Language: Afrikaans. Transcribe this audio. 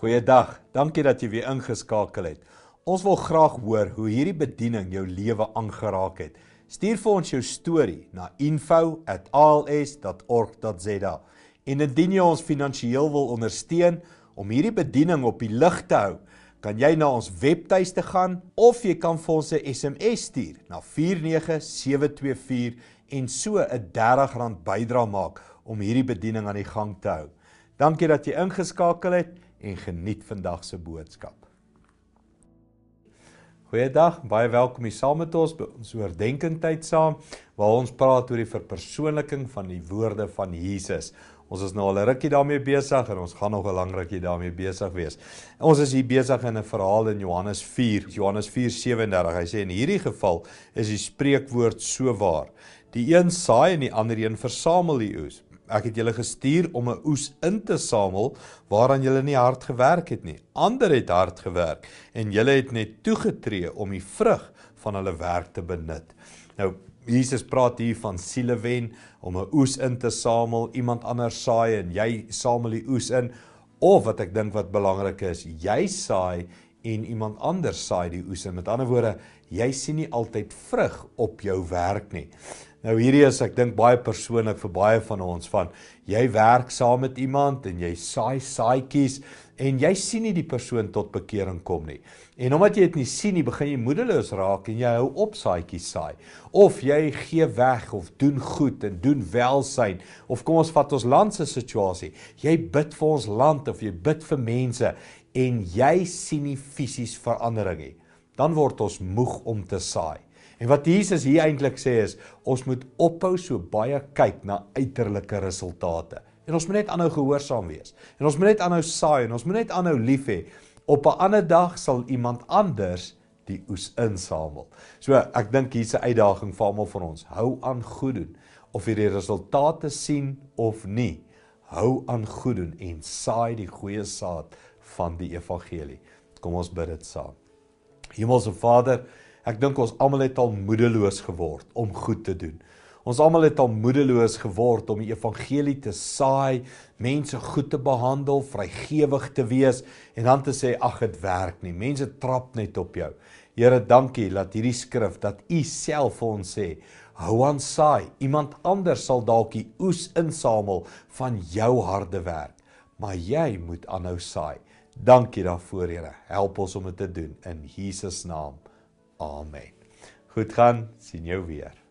Goeiedag, dankie dat jy weer ingeskakel het. Ons wil graag hoor hoe hierdie bediening jou lewe aangeraak het. Stuur vir ons jou storie na info@als.org.za. En indien jy ons finansiëel wil ondersteun om hierdie bediening op die lig te hou, kan jy na ons webtuiste gaan of jy kan vir ons 'n SMS stuur na 49724 en so 'n R30 bydrae maak om hierdie bediening aan die gang te hou. Dankie dat jy ingeskakel het en geniet vandag se boodskap. Goeiedag, baie welkom hier saam met ons by ons oordeenkingtyd saam, waar ons praat oor die verpersoonliking van die woorde van Jesus. Ons is nou al 'n rukkie daarmee besig en ons gaan nog 'n lang rukkie daarmee besig wees. Ons is hier besig in 'n verhaal in Johannes 4:37. Hy sê in hierdie geval is die spreekwoord so waar. Die een saai en die ander een versamel die oes. Ek het julle gestuur om 'n oes in te samel waaraan julle nie hard gewerk het nie. Ander het hard gewerk en julle het net toegetree om die vrug van hulle werk te benut. Nou, Jesus praat hier van siele wen, om 'n oes in te samel, iemand anders saai en jy samel die oes in, of wat ek dink wat belangrik is, jy saai en iemand anders saai die oes in. Met ander woorde, jy sien nie altyd vrug op jou werk nie. Nou hierdie is, ek dink, baie persoonlik vir baie van ons, van jy werk saam met iemand en jy saai saadjies en jy sien nie die persoon tot bekering kom nie. En omdat jy dit nie sien nie, begin jy moedeloos raak en jy hou op saadjies saai. Of jy gee weg of doen goed en doen welsyn, of kom ons vat ons land se situasie. Jy bid vir ons land of jy bid vir mense en jy sien nie fisies verandering nie. Dan word ons moeg om te saai. En wat Jesus hier eintlik sê is, ons moet ophou so baie kyk na uiterlike resultate. En ons moet net aanhou gehoorsaam wees. En ons moet net aanhou saai en ons moet net aanhou lief hê. Op 'n ander dag sal iemand anders die oes insamel. So ek dink hier's 'n uitdaging vir almal van ons. Hou aan goed doen. Of jy die resultate sien of nie. Hou aan goed doen en saai die goeie saad van die evangelie. Kom ons bid dit saam. Hemelse Vader, ek dink ons almal het al moedeloos geword om goed te doen. Ons almal het al moedeloos geword om die evangelie te saai, mense goed te behandel, vrygewig te wees en dan te sê, ag, dit werk nie. Mense trap net op jou. Here, dankie dat hierdie skrif, dat U self vir ons sê, hou aan saai. Iemand anders sal dalk die oes insamel van jou harde werk, maar jy moet aanhou saai. Dankie daarvoor, Here. Help ons om dit te doen in Jesus naam. Amen. Goed gaan, sien jou weer.